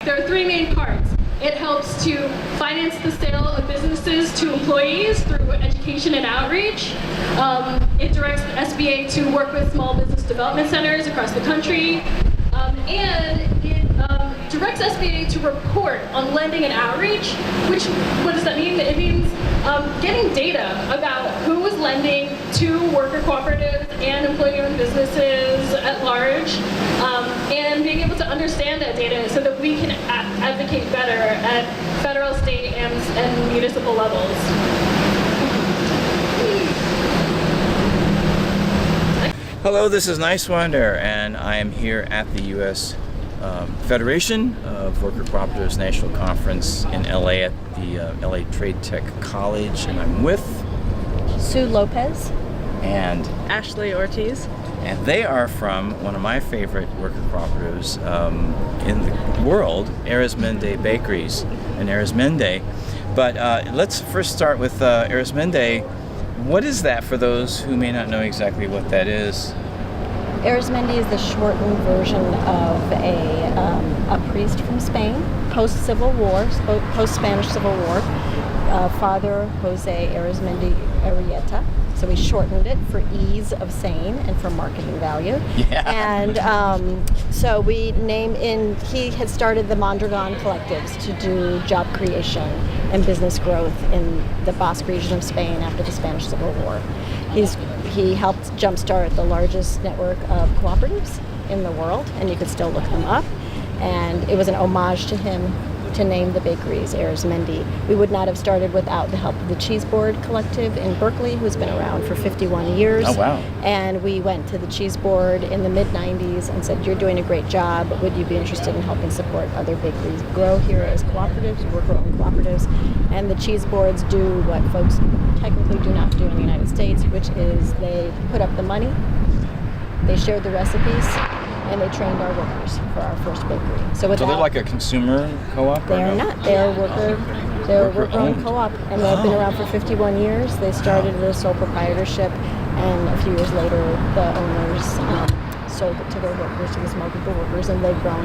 there are three main parts. It helps to finance the sale of businesses to employees through education and outreach. It directs the SBA to work with small business development centers across the country. And it directs SBA to report on lending and outreach, which, what does that mean? It means getting data about who is lending to worker cooperatives and employee-owned businesses at large, and being able to understand that data so that we can advocate better at federal, state, and municipal levels. Hello, this is Niswander, and I am here at the U.S. Federation of Worker Cooperatives National Conference in LA at the LA Trade Tech College, and I'm with Sue Lopez and Ashley Ortiz. And they are from one of my favorite worker cooperatives in the world, Arizmendi Bakeries in Arizmendi. But let's first start with Arizmendi. What is that for those who may not know exactly what that is? Arizmendi is the shortened version of a priest from Spain, post-Civil War, post-Spanish Civil War, Father Jose Arizmendi Arrieta. So we shortened it for ease of saying and for marketing value. Yeah. And so we he had started the Mondragon Collectives to do job creation and business growth in the Basque region of Spain after the Spanish Civil War. He helped jumpstart the largest network of cooperatives in the world, and you could still look them up. And it was an homage to him to name the bakeries Arizmendi. We would not have started without the help of the Cheese Board Collective in Berkeley, who's been around for 51 years. Oh, wow. And we went to the Cheese Board in the mid-90s and said, you're doing a great job. Would you be interested in helping support other bakeries grow here as cooperatives, worker-owned cooperatives? And the Cheese Boards do what folks technically do not do in the United States, which is they put up the money, they shared the recipes, and they trained our workers for our first bakery. So they're like a consumer co-op? They are not. They are worker-owned co-op, and they've been around for 51 years. They started with a sole proprietorship, and a few years later, the owners sold it to their workers, to the small group of workers, and they've grown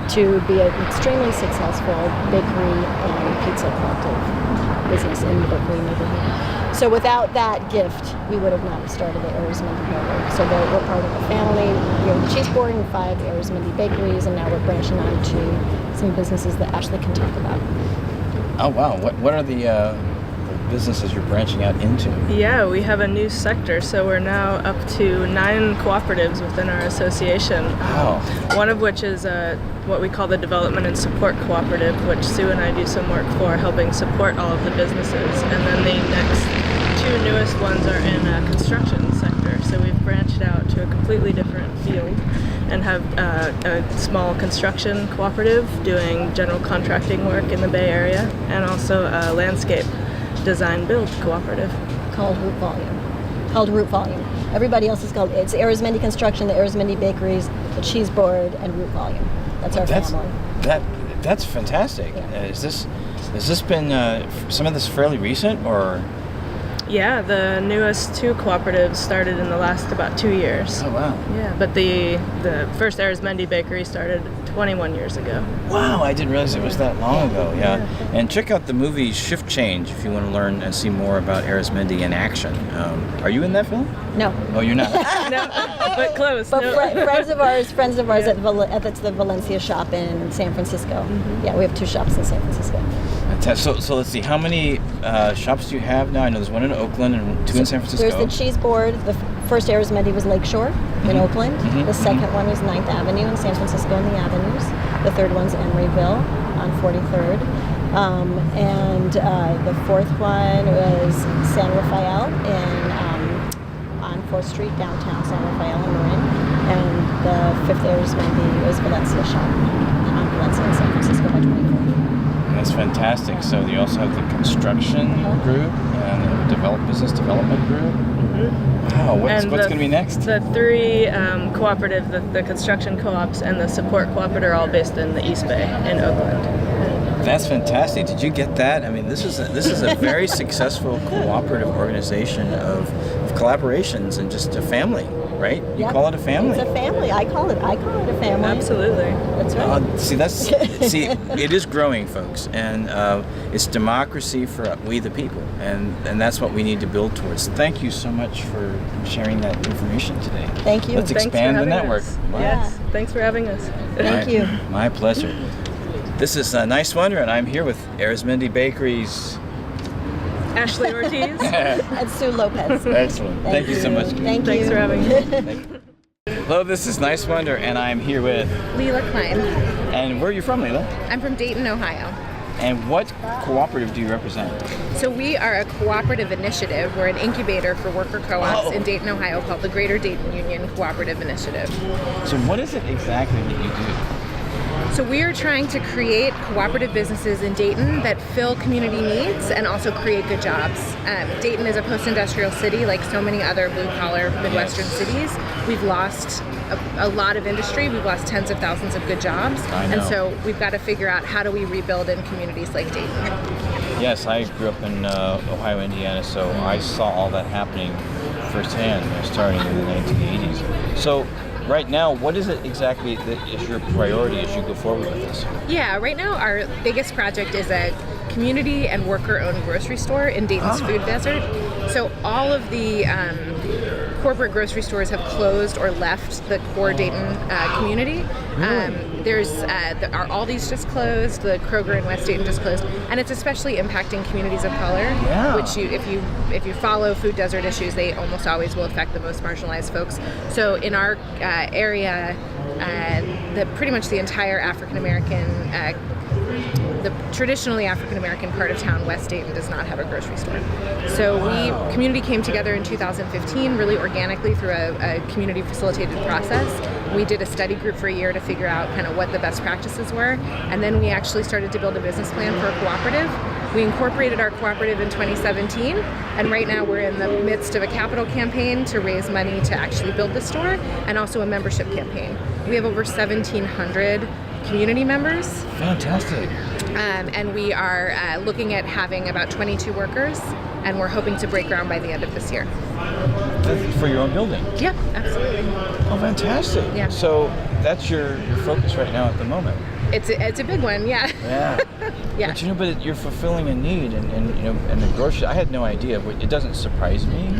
to be an extremely successful bakery and pizza collective business in the Berkeley neighborhood. So without that gift, we would have not started the Arizmendi network. So we're part of a family. We have the Cheese Board and 5 Arizmendi bakeries, and now we're branching on to some businesses that Ashley can talk about. Oh, wow. What are the businesses you're branching out into? Yeah, we have a new sector, so we're now up to 9 cooperatives within our association. Wow. One of which is what we call the Development and Support Cooperative, which Sue and I do some work for, helping support all of the businesses. And then the next 2 newest ones are in a construction sector, so we've branched out to a completely different field and have a small construction cooperative doing general contracting work in the Bay Area, and also a landscape design build cooperative called Root Volume. Everybody else is called, it's Arizmendi Construction, the Arizmendi Bakeries, the Cheese Board, and Root Volume. That's our family. That's fantastic. Yeah. Has this been some of this fairly recent, or? Yeah, the newest 2 cooperatives started in the last about 2 years. Oh, wow. Yeah, but the first Arizmendi Bakery started 21 years ago. Wow, I didn't realize it was that long ago. Yeah. And check out the movie Shift Change if you want to learn and see more about Arizmendi in action. Are you in that film? No. Oh, you're not? No, but close. But No. friends of ours at the Valencia shop in San Francisco. Mm-hmm. Yeah, we have 2 shops in San Francisco. So let's see, how many shops do you have now? I know there's one in Oakland and 2 in San Francisco. There's the Cheese Board. The first Arizmendi was Lakeshore in Oakland. Mm-hmm. The second one is 9th Avenue in San Francisco and the Avenues. The third one's Emeryville on 43rd. And the fourth one was San Rafael on 4th Street, downtown San Rafael in Marin. And the 5th Arizmendi was Valencia shop on Valencia in San Francisco by 24th. That's fantastic. So you also have the construction group and the business development group. Mm-hmm. Wow, what's going to be next? The 3 cooperatives, the construction co-ops and the support cooperative are all based in the East Bay in Oakland. That's fantastic. Did you get that? I mean, this is a very successful cooperative organization of collaborations and just a family. right? You Yep. call it a family. It's a family. I call it a family. Absolutely. That's right. See, it is growing, folks, and it's democracy for we the people, and that's what we need to build towards. Thank you so much for sharing that information today. Thank you. Let's Thanks for expand the having network. us. Wow. Yes. Thanks for having us. Thank you. My pleasure. This is Niswander, and I'm here with Arizmendi Bakeries. Ashley Ortiz. And Sue Lopez. Excellent. Thank you so much. Thank Thanks you. for having me. Thank you. Hello, this is Niswander, and I'm here with. Lela Klein. And where are you from, Lela? I'm from Dayton, Ohio. And what cooperative do you represent? So we are a cooperative initiative. We're an incubator for worker co-ops in Dayton, Ohio called the Greater Dayton Union Cooperative Initiative. So what is it exactly that you do? So we are trying to create cooperative businesses in Dayton that fill community needs and also create good jobs. Dayton is a post-industrial city like so many other blue-collar Midwestern cities. We've lost a lot of industry. We've lost tens of thousands of good jobs. I know. And so we've got to figure out how do we rebuild in communities like Dayton. Yes, I grew up in Ohio, Indiana, so I saw all that happening firsthand, starting in the 1980s. So right now, what is it exactly that is your priority as you go forward with this? Yeah, right now our biggest project is a community and worker-owned grocery store in Dayton's food desert. So all of the corporate grocery stores have closed or left the core Dayton community. There's our Aldi's just closed, the Kroger in West Dayton just closed, and it's especially impacting communities of color. Yeah. Which if you follow food desert issues, they almost always will affect the most marginalized folks. So in our area, pretty much the entire African American. The traditionally African American part of town, West Dayton, does not have a grocery store. So community came together in 2015, really organically through a community facilitated process. We did a study group for a year to figure out kind of what the best practices were, and then we actually started to build a business plan for a cooperative. We incorporated our cooperative in 2017, and right now we're in the midst of a capital campaign to raise money to actually build the store, and also a membership campaign. We have over 1,700 community members. Fantastic. And we are looking at having about 22 workers, and we're hoping to break ground by the end of this year. That's for your own building? Yeah, absolutely. Oh, fantastic. Yeah. So that's your focus right now at the moment? It's a big one, yeah. Yeah. Yeah. But you're fulfilling a need, and the grocery. I had no idea. It doesn't surprise me,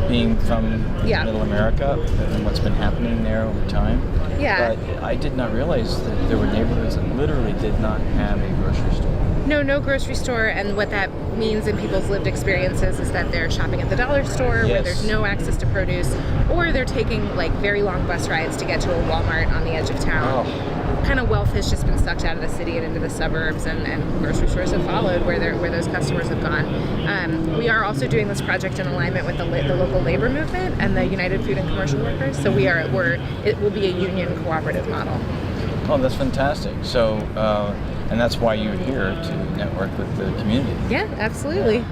being from Middle America and what's been happening there over time. Yeah. But I did not realize that there were neighborhoods that literally did not have a grocery store. No grocery store, and what that means in people's lived experiences is that they're shopping at the dollar store where there's no access to produce, or they're taking like very long bus rides to get to a Walmart on the edge of town. Kind of wealth has just been sucked out of the city and into the suburbs, and grocery stores have followed where those customers have gone. We are also doing this project in alignment with the local labor movement and the United Food and Commercial Workers. So it will be a union cooperative model. Oh, that's fantastic. So, and that's why you're here to network with the community. Yeah, absolutely.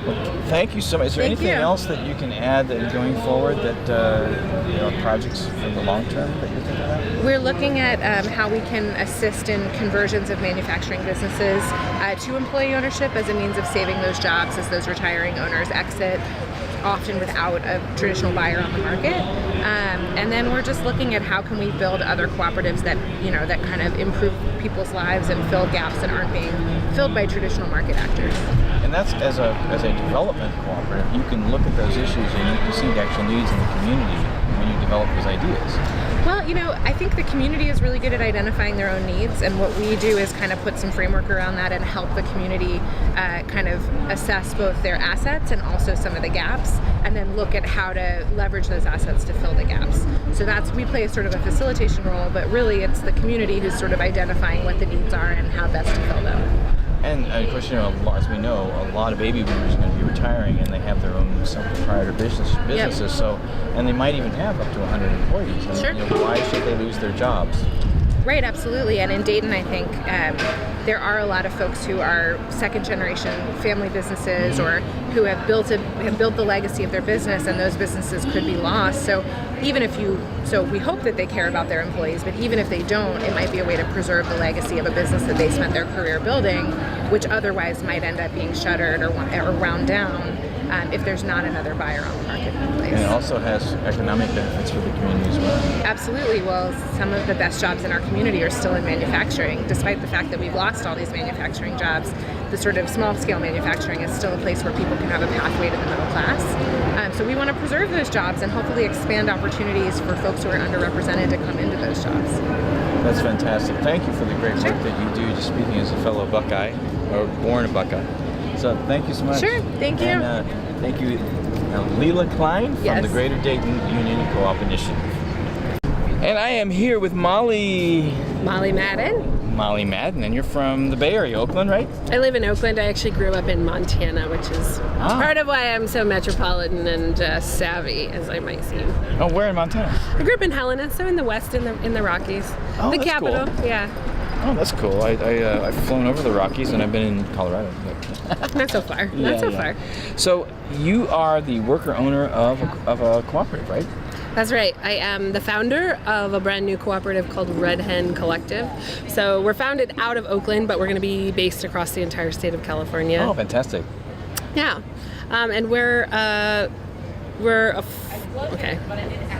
Well, thank you so much. Is there Thank anything you. else that you can add that going forward that projects for the long term that you're thinking about? We're looking at how we can assist in conversions of manufacturing businesses to employee ownership as a means of saving those jobs as those retiring owners exit, often without a traditional buyer on the market. And then we're just looking at how can we build other cooperatives that that kind of improve people's lives and fill gaps that aren't being filled by traditional market actors. And that's as a development cooperative, you can look at those issues and you can see the actual needs in the community when you develop those ideas. Well, I think the community is really good at identifying their own needs, and what we do is kind of put some framework around that and help the community kind of assess both their assets and also some of the gaps, and then look at how to leverage those assets to fill the gaps. So we play sort of a facilitation role, but really it's the community who's sort of identifying what the needs are and how best to fill them. And of course, as we know, a lot of baby boomers are going to be retiring, and they have their own sole proprietor businesses. So, and they might even have up to 100 employees. And, Sure. Why should they lose their jobs? Right, absolutely. And in Dayton, I think there are a lot of folks who are second-generation family businesses or who have built the legacy of their business, and those businesses could be lost. So we hope that they care about their employees, but even if they don't, it might be a way to preserve the legacy of a business that they spent their career building, which otherwise might end up being shuttered or wound down. if there's not another buyer on the marketplace. And it also has economic benefits for the community as well. Absolutely. Well, some of the best jobs in our community are still in manufacturing, despite the fact that we've lost all these manufacturing jobs. The sort of small-scale manufacturing is still a place where people can have a pathway to the middle class. So we want to preserve those jobs and hopefully expand opportunities for folks who are underrepresented to come into those jobs. That's fantastic. Thank you for the great work that you do, just speaking as a fellow Buckeye, or born a Buckeye. So thank you so much. Sure, thank you. And thank you, Lela Klein from Yes. the Greater Dayton Union Co-op Initiative. And I am here with Molly Madden. Madden, and you're from the Bay Area, Oakland, right? I live in Oakland. I actually grew up in Montana, which is part of why I'm so metropolitan and savvy, as I might seem. Oh, where in Montana? I grew up in Helena, so in the west, in the Rockies. Oh, the that's capital, cool. yeah. Oh, that's cool. I've flown over the Rockies, and I've been in Colorado. But Not so far. Not so far. So you are the worker owner of a cooperative, right? That's right. I am the founder of a brand new cooperative called RedHen Collective. So we're founded out of Oakland, but we're going to be based across the entire state of California. Oh, fantastic. Yeah, and okay.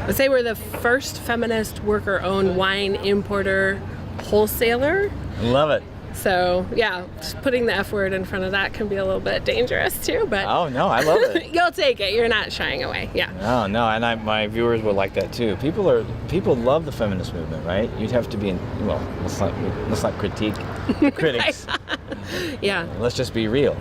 Let's say we're the first feminist worker-owned wine importer wholesaler. Love it. So yeah, just putting the F word in front of that can be a little bit dangerous too. But Oh no, I love it. you'll take it. You're not shying away. Yeah. Oh no, and my viewers would like that too. People love the feminist movement, right? You'd have to be let's not critique the critics. Yeah. Let's just be real.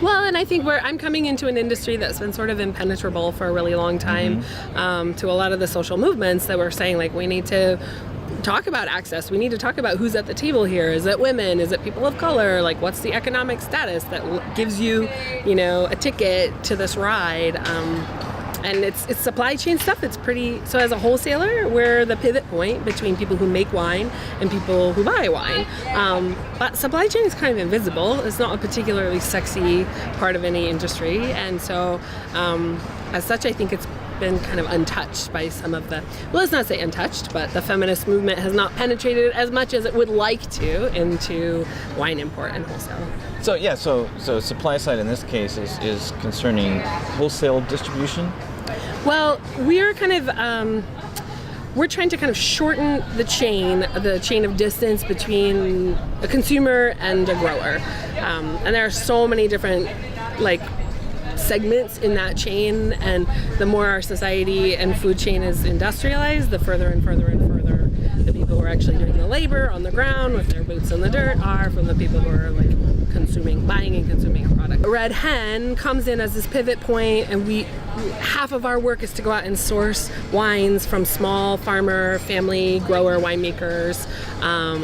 Well, and I think I'm coming into an industry that's been sort of impenetrable for a really long time, to a lot of the social movements that were saying, like, we need to talk about access. We need to talk about who's at the table here. Is it women? Is it people of color? Like, what's the economic status that gives you, a ticket to this ride? And it's supply chain stuff. It's pretty, so as a wholesaler, we're the pivot point between people who make wine and people who buy wine. But supply chain is kind of invisible. It's not a particularly sexy part of any industry. And so as such, I think it's been kind of untouched by some of the, let's not say untouched, but the feminist movement has not penetrated as much as it would like to into wine import and wholesale. So yeah, so supply side in this case is concerning wholesale distribution. Well, we're kind of we're trying to kind of shorten the chain of distance between a consumer and a grower, and there are so many different segments in that chain, and the more our society and food chain is industrialized, the further and further and further the people who are actually doing the labor on the ground with their boots in the dirt are from the people who are buying and consuming a product. RedHen comes in as this pivot point, and half of our work is to go out and source wines from small farmer, family, grower winemakers.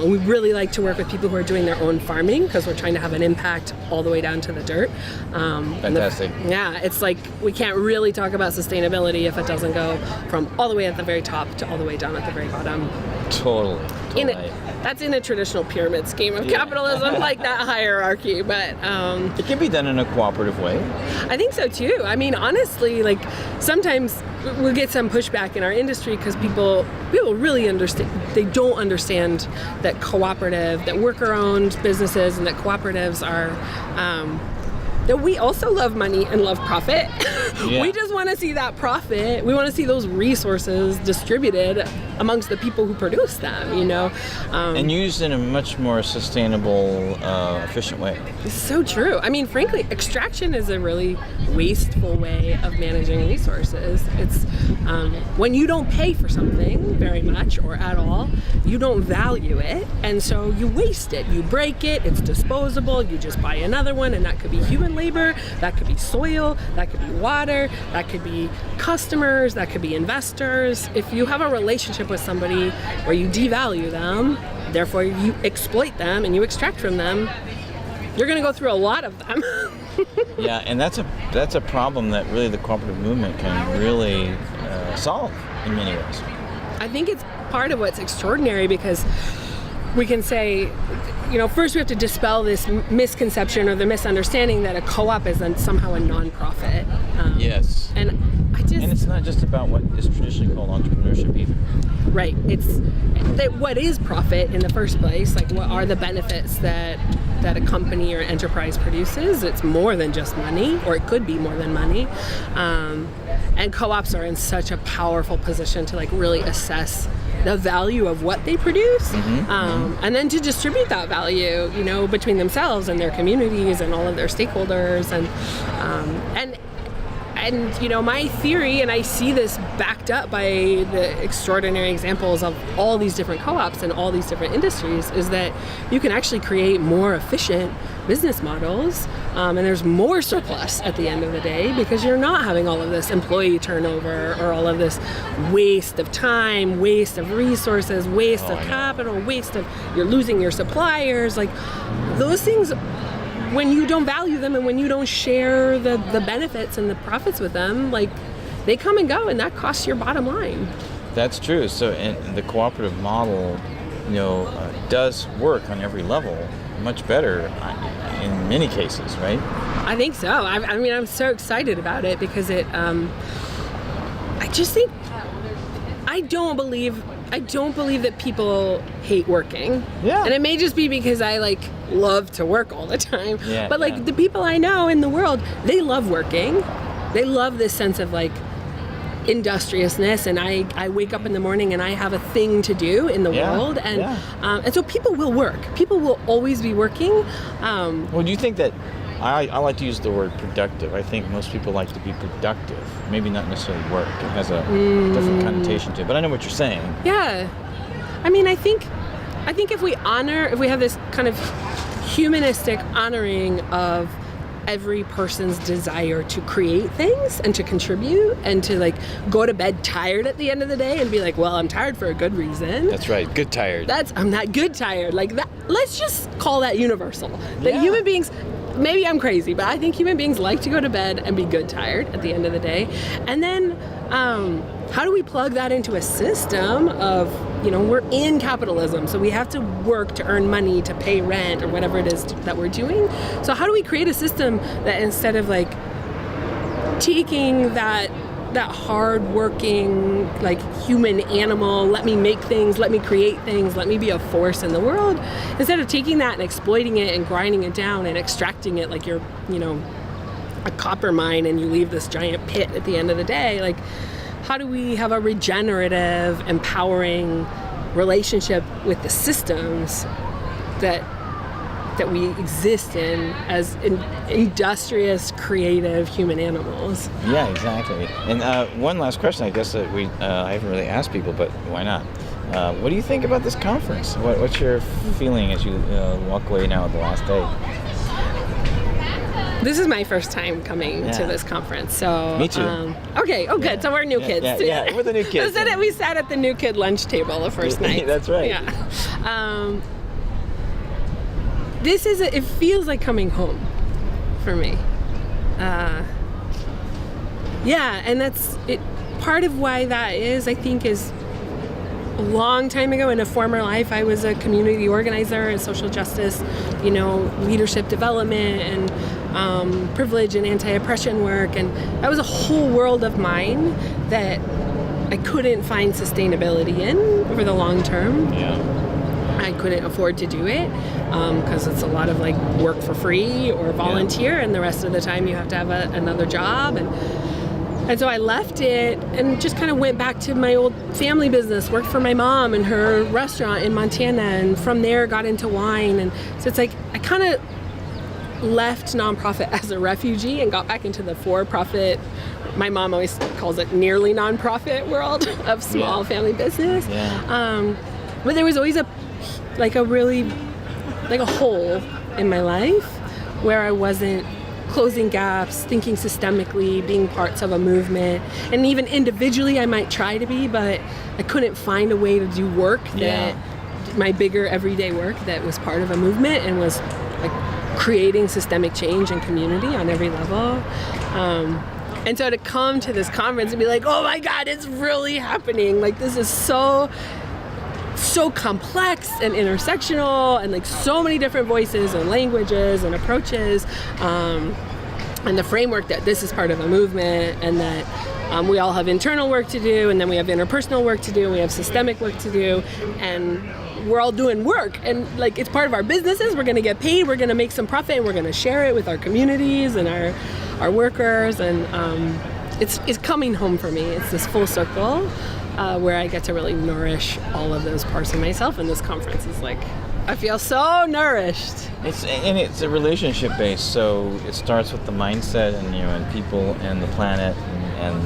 We really like to work with people who are doing their own farming because we're trying to have an impact all the way down to the dirt. Fantastic. It's like we can't really talk about sustainability if it doesn't go from all the way at the very top to all the way down at the very bottom. Totally. That's in a traditional pyramid scheme of capitalism, like that hierarchy, but it can be done in a cooperative way. I think so too. I mean, honestly, sometimes we'll get some pushback in our industry because people really understand. They don't understand that that worker-owned businesses and that cooperatives are. That we also love money and love profit. Yeah. We just want to see that profit. We want to see those resources distributed amongst the people who produce them, and used in a much more sustainable, efficient way. It's so true. I mean, frankly, extraction is a really wasteful way of managing resources. It's when you don't pay for something very much or at all, you don't value it, and so you waste it. You break it, it's disposable, you just buy another one, and that could be human labor, that could be soil, that could be water, that could be customers, that could be investors. If you have a relationship with somebody where you devalue them, therefore you exploit them and you extract from them, you're going to go through a lot of them. Yeah, and that's a problem that really the cooperative movement can really solve in many ways. I think it's part of what's extraordinary because we can say, first we have to dispel this misconception or the misunderstanding that a co-op is somehow a nonprofit. Yes. And it's not just about what is traditionally called entrepreneurship either. Right. It's what is profit in the first place? Like, what are the benefits that that a company or enterprise produces. It's more than just money, or it could be more than money. And co-ops are in such a powerful position to like really assess the value of what they produce, and then to distribute that value, you know, between themselves and their communities and all of their stakeholders, and you know, my theory, and I see this backed up by the extraordinary examples of all these different co-ops and all these different industries, is that you can actually create more efficient business models, and there's more surplus at the end of the day because you're not having all of this employee turnover or all of this waste of time, waste of resources, waste of capital, you're losing your suppliers. Like those things, when you don't value them and when you don't share the benefits and the profits with them, like they come and go, and that costs your bottom line. That's true. So, and the cooperative model, you know, does work on every level much better in many cases, right? I think so. I mean, I'm so excited about it because I just think, I don't believe that people hate working. Yeah. And it may just be because I like love to work all the time. Yeah, but like the people I know in the world, they love working. They love this sense of like industriousness, and I wake up in the morning and I have a thing to do in the world, and so people will work. People will always be working. Well, do you think that I like to use the word productive? I think most people like to be productive, maybe not necessarily work. It has a different connotation to it, but I know what you're saying. Yeah, I mean, I think if we have this kind of humanistic honoring of every person's desire to create things and to contribute and to like go to bed tired at the end of the day and be like, well, I'm tired for a good reason. That's right, good tired. I'm not good tired. Like that, let's just call that universal. That human beings, maybe I'm crazy, but I think human beings like to go to bed and be good tired at the end of the day. And then how do we plug that into a system of, you know, we're in capitalism, so we have to work to earn money to pay rent or whatever it is that we're doing. So how do we create a system that instead of like taking that hard-working, like human animal, let me make things, let me create things, let me be a force in the world, instead of taking that and exploiting it and grinding it down and extracting it like you're, you know, a copper mine and you leave this giant pit at the end of the day, like how do we have a regenerative, empowering relationship with the systems that we exist in as industrious, creative human animals? Yeah, exactly. And one last question, I guess that I haven't really asked people, but why not? What do you think about this conference? What's your feeling as you walk away now at the last day? This is my first time coming to this conference, so... Me too. Okay, oh good, so we're new kids. Yeah, we're the new kids. We sat at the new kid lunch table the first night. That's right. Yeah. It feels like coming home for me. And that's it. Part of why that is, I think, is a long time ago in a former life, I was a community organizer in social justice, you know, leadership development and privilege and anti-oppression work. And that was a whole world of mine that I couldn't find sustainability in over the long term. Yeah. I couldn't afford to do it because it's a lot of like work for free or volunteer, and the rest of the time you have to have another job. And so I left it and just kind of went back to my old family business, worked for my mom and her restaurant in Montana, and from there got into wine. And so it's like I kind of left nonprofit as a refugee and got back into the for-profit, my mom always calls it nearly nonprofit world of small family business. Yeah. But there was always a hole in my life where I wasn't closing gaps, thinking systemically, being parts of a movement. And even individually I might try to be, but I couldn't find a way to do work that my bigger everyday work that was part of a movement and was like creating systemic change and community on every level. And so to come to this conference and be like, oh my God, it's really happening. Like this is so complex and intersectional and like so many different voices and languages and approaches. and the framework that this is part of a movement, and that we all have internal work to do, and then we have interpersonal work to do, and we have systemic work to do, and we're all doing work, and like it's part of our businesses. We're going to get paid, we're going to make some profit, and we're going to share it with our communities and our workers, and it's coming home for me. It's this full circle where I get to really nourish all of those parts of myself, and this conference is like, I feel so nourished. It's a relationship based, so it starts with the mindset and people and the planet and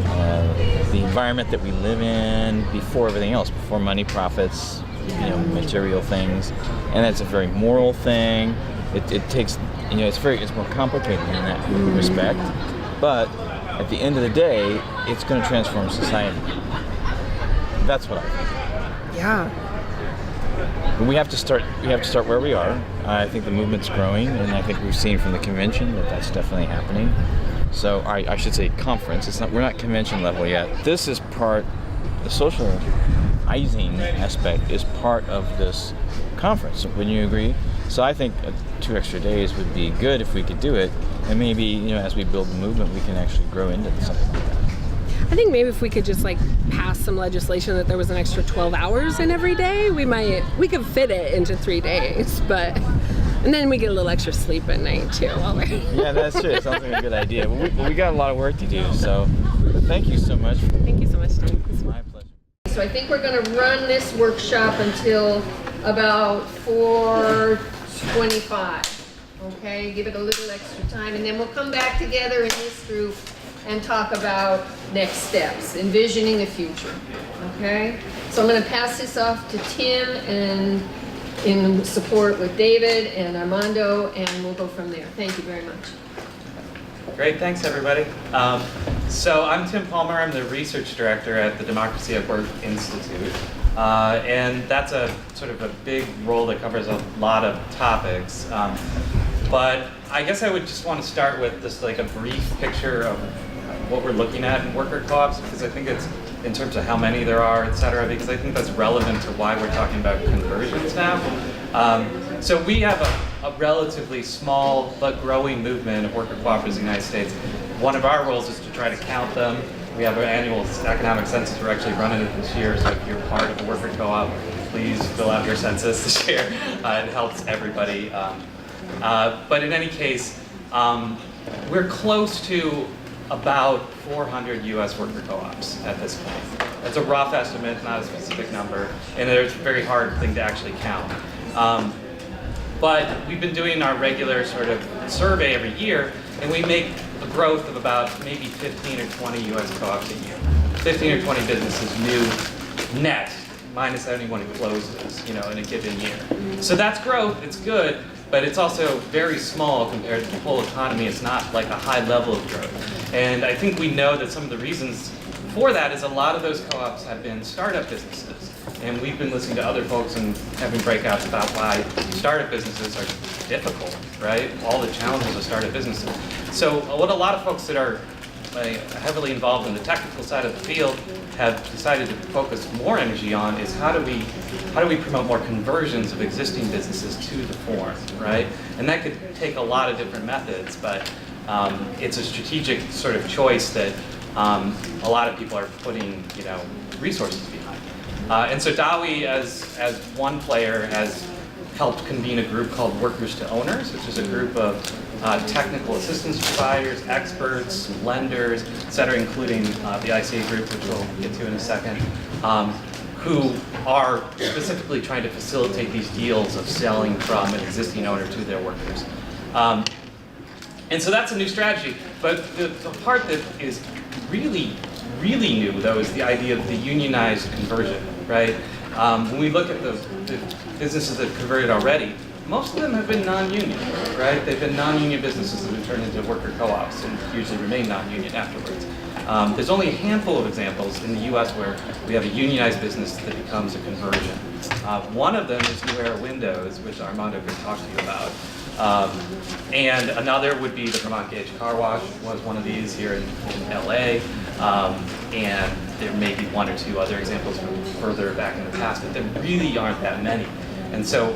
the environment that we live in before everything else, before money, profits, material things, and it's a very moral thing. It takes it's more complicated in that respect, but at the end of the day, it's going to transform society. That's what I think. Yeah. We have to start where we are. I think the movement's growing, and I think we've seen from the convention that that's definitely happening. So I should say conference. We're not convention level yet. This is part. The socializing aspect is part of this conference. Wouldn't you agree? So I think 2 extra days would be good if we could do it, and maybe as we build the movement, we can actually grow into something like that. I think maybe if we could just pass some legislation that there was an extra 12 hours in every day, we could fit it into 3 days, and then we get a little extra sleep at night too. Yeah, that's true. It sounds like a good idea. But we got a lot of work to do, so thank you so much. Thank you so much, Tim. It's my pleasure. So I think we're going to run this workshop until about 4:25. Okay, give it a little extra time, and then we'll come back together in this group and talk about next steps, envisioning the future. Okay, so I'm going to pass this off to Tim, and in support with David and Armando, and we'll go from there. Thank you very much. Great, thanks everybody. So I'm Tim Palmer, I'm the research director at the Democracy at Work Institute. And that's a sort of a big role that covers a lot of topics. But I guess I would just want to start with just a brief picture of what we're looking at in worker co-ops, because I think it's in terms of how many there are, et cetera, because I think that's relevant to why we're talking about conversions now. So we have a relatively small but growing movement of worker cooperatives in the United States. One of our roles is to try to count them. We have an annual economic census. We're actually running it this year, so if you're part of a worker co-op, please fill out your census this year. It helps everybody. But in any case, we're close to about 400 U.S. worker co-ops at this point. That's a rough estimate, not a specific number, and it's a very hard thing to actually count. But we've been doing our regular sort of survey every year, and we make a growth of about maybe 15 or 20 U.S. co-ops a year. 15 or 20 businesses new net, minus anyone who closes, in a given year. So that's growth, it's good, but it's also very small compared to the whole economy. It's not like a high level of growth. And I think we know that some of the reasons for that is a lot of those co-ops have been startup businesses. And we've been listening to other folks and having breakouts about why startup businesses are difficult, right? All the challenges of startup businesses. So what a lot of folks that are heavily involved in the technical side of the field have decided to focus more energy on is how do we promote more conversions of existing businesses to the form, right? And that could take a lot of different methods, but it's a strategic sort of choice that a lot of people are putting, resources behind. And so Dawi, as one player, has helped convene a group called Workers to Owners, which is a group of technical assistance providers, experts, lenders, et cetera, including the ICA group, which we'll get to in a second, who are specifically trying to facilitate these deals of selling from an existing owner to their workers. And so that's a new strategy. But the part that is really new, though, is the idea of the unionized conversion, right? When we look at the businesses that have converted already, most of them have been non-union, right? They've been non-union businesses that have turned into worker co-ops and usually remain non-union afterwards. There's only a handful of examples in the U.S. where we have a unionized business that becomes a conversion. One of them is New Era Windows, which Armando could talk to you about. And another would be the Vermont Gauge Car Wash, was one of these here in LA. And there may be one or two other examples from further back in the past, but there really aren't that many. And so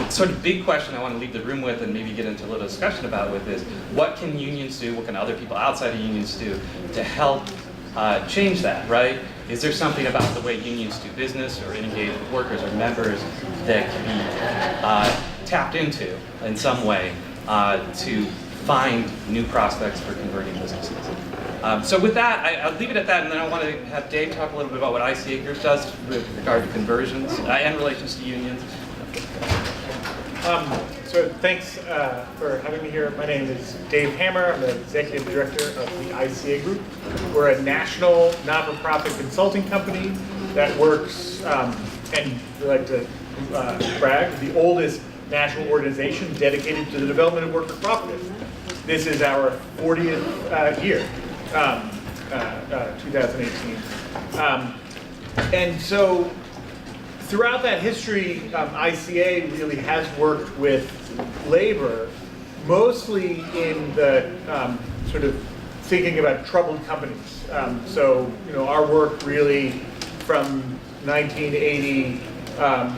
sort of big question I want to leave the room with and maybe get into a little discussion about with is, what can unions do, what can other people outside of unions do to help change that, right? Is there something about the way unions do business or engage with workers or members that can be tapped into in some way to find new prospects for converting businesses? So with that, I'll leave it at that, and then I want to have Dave talk a little bit about what ICA Group does with regard to conversions and relations to unions. So thanks for having me here. My name is Dave Hammer. I'm the Executive Director of the ICA Group. We're a national not-for-profit consulting company that works, and we like to brag, the oldest national organization dedicated to the development of worker cooperatives. This is our 40th year, 2018. And so throughout that history, ICA really has worked with labor, mostly in the sort of thinking about troubled companies. So, our work really from 1980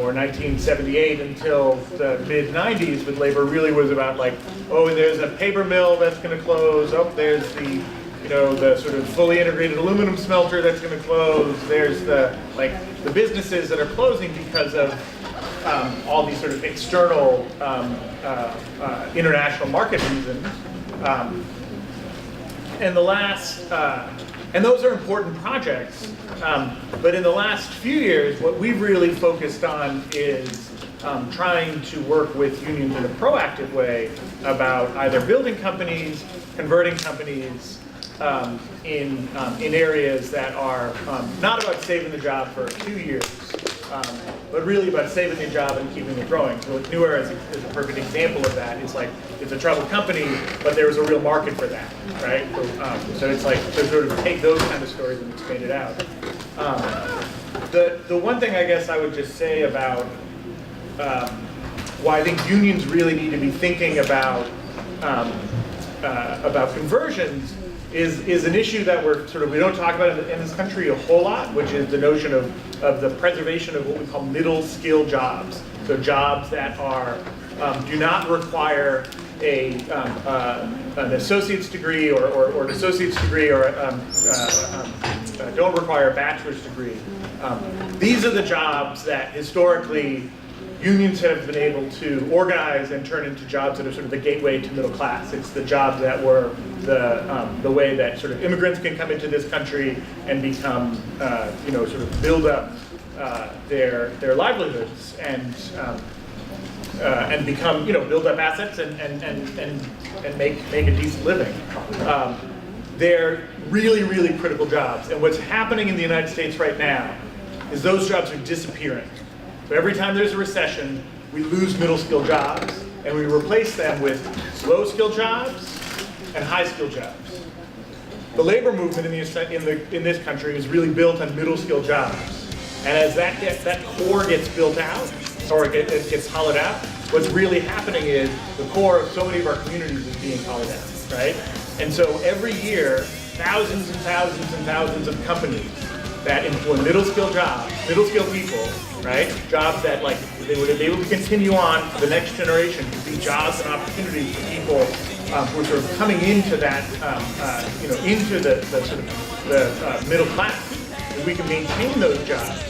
or 1978 until the mid-90s with labor really was about like, oh, there's a paper mill that's going to close. Oh, there's the the sort of fully integrated aluminum smelter that's going to close. There's the businesses that are closing because of all these sort of external international market reasons. And those are important projects. But in the last few years, what we've really focused on is trying to work with unions in a proactive way about either building companies, converting companies, in areas that are not about saving the job for 2 years, but really about saving the job and keeping it growing. So New Era is a perfect example of that. It's like, it's a troubled company, but there was a real market for that, right? So it's like to sort of take those kind of stories and expand it out. The one thing I guess I would just say about why I think unions really need to be thinking about conversions is an issue that we don't talk about in this country a whole lot, which is the notion of the preservation of what we call middle skill jobs. So jobs that do not require an associate's degree or an associate's degree or don't require a bachelor's degree. These are the jobs that historically unions have been able to organize and turn into jobs that are sort of the gateway to middle class. It's the jobs that were the way that sort of immigrants can come into this country and become, sort of build up their livelihoods and become, build up assets and make a decent living. They're really, really critical jobs. And what's happening in the United States right now is those jobs are disappearing. So every time there's a recession, we lose middle skill jobs and we replace them with low skill jobs and high skill jobs. The labor movement in this country is really built on middle skill jobs. And as that core gets built out, or it gets hollowed out, what's really happening is the core of so many of our communities is being hollowed out, right? And so every year, thousands and thousands and thousands of companies that employ middle skill jobs, middle skill people, right? Jobs that they would be able to continue on for the next generation, to be jobs and opportunities for people who are sort of coming into that, into the sort of the middle class. If we can maintain those jobs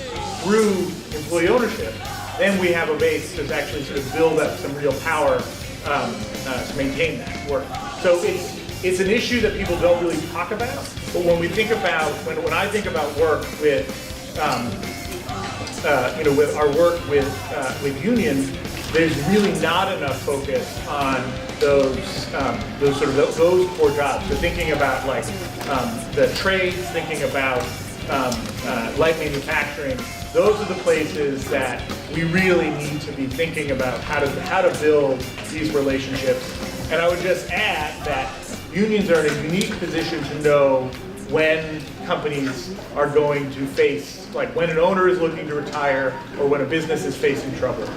through employee ownership, then we have a base to actually sort of build up some real power to maintain that work. So it's an issue that people don't really talk about, but when we think about, when I think about work with, with our work with unions, there's really not enough focus on those core jobs. So thinking about the trades, thinking about light manufacturing, those are the places that we really need to be thinking about how to build these relationships. And I would just add that unions are in a unique position to know when companies are going to face, when an owner is looking to retire or when a business is facing trouble.